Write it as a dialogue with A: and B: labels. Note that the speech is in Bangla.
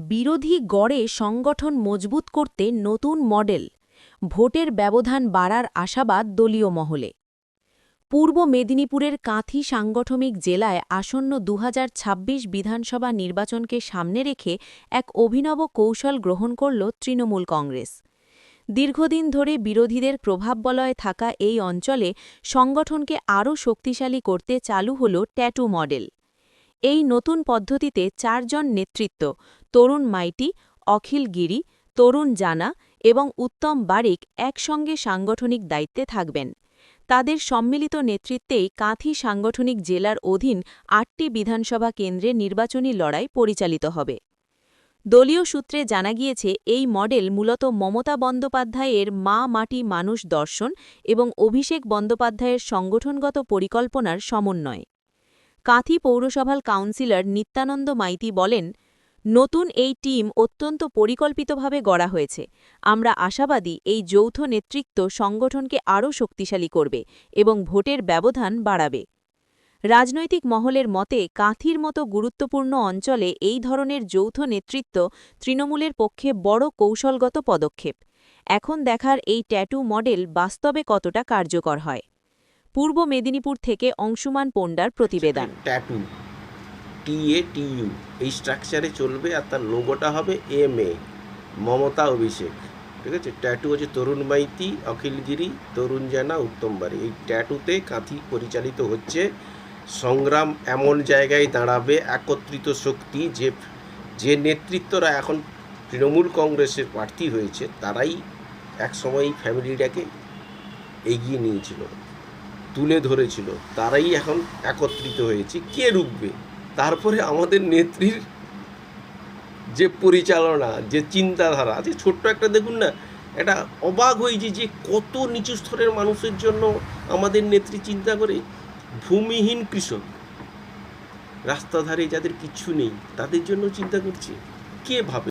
A: বিরোধী গড়ে সংগঠন মজবুত করতে নতুন মডেল, ভোটের ব্যবধান বাড়ার আশাবাদ দলীয় মহলে। পূর্ব মেদিনীপুরের কাঁথি সাংগঠনিক জেলায় আসন্ন ২০২৬ বিধানসভা নির্বাচনকে সামনে রেখে এক অভিনব কৌশল গ্রহণ করল তৃণমূল কংগ্রেস। দীর্ঘদিন ধরে বিরোধীদের প্রভাববলয়ে থাকা এই অঞ্চলে সংগঠনকে আরও শক্তিশালী করতে চালু হল ট্যাটু মডেল। এই নতুন পদ্ধতিতে ৪ জন নেতৃত্ব, তরুণ মাইতি, অখিল গিরি, তরুণ জানা এবং উত্তম বারিক একসঙ্গে সাংগঠনিক দায়িত্বে থাকবেন। তাদের সম্মিলিত নেতৃত্বেই কাঁথি সাংগঠনিক জেলার অধীন ৮টি বিধানসভা কেন্দ্রে নির্বাচনী লড়াই পরিচালিত হবে। দলীয় সূত্রে জানা গিয়েছে, এই মডেল মূলত মমতা বন্দ্যোপাধ্যায়ের মা মাটি মানুষ দর্শন এবং অভিষেক বন্দ্যোপাধ্যায়ের সংগঠনগত পরিকল্পনার সমন্বয়। কাঁথি পৌরসভার কাউন্সিলর নিত্যানন্দ মাইতি বলেন, নতুন এই টিম অত্যন্ত পরিকল্পিতভাবে গড়া হয়েছে। আমরা আশাবাদী এই যৌথ নেতৃত্ব সংগঠনকে আরও শক্তিশালী করবে এবং ভোটের ব্যবধান বাড়াবে। রাজনৈতিক মহলের মতে কাঁথির মতো গুরুত্বপূর্ণ অঞ্চলে এই ধরনের যৌথ নেতৃত্ব তৃণমূলের পক্ষে বড় কৌশলগত পদক্ষেপ। এখন দেখার এই ট্যাটু মডেল বাস্তবে কতটা কার্যকর হয়। পূর্ব মেদিনীপুর থেকে অংশুমান পণ্ডার প্রতিবেদন।
B: ট্যাটু TATU এই স্ট্রাকচারে চলবে, আর তার লোগোটা হবে MA, মমতা অভিষেক। ঠিক আছে, ট্যাটু হচ্ছে তরুণ মাইতি, অখিলগিরি, তরুণ জানা, উত্তম বাড়ি। এই ট্যাটুতে কাঁথি পরিচালিত হচ্ছে। সংগ্রাম এমন জায়গায় দাঁড়াবে, একত্রিত শক্তি, যে নেতৃত্বরা এখন তৃণমূল কংগ্রেসের প্রার্থী হয়েছে, তারাই একসময় ফ্যামিলিটাকে এগিয়ে নিয়েছিল, তুলে ধরেছিল, তারাই এখন একত্রিত হয়েছে। কে রুখবে? তারপরে আমাদের নেত্রীর যে পরিচালনা, যে চিন্তাধারা আছে, ছোট্ট একটা দেখুন না, এটা অবাক হয়েছে যে কত নিচু স্তরের মানুষের জন্য আমাদের নেত্রী চিন্তা করে। ভূমিহীন কৃষক, রাস্তাধারে যাদের কিচ্ছু নেই, তাদের জন্য চিন্তা করছে। কে ভাবে?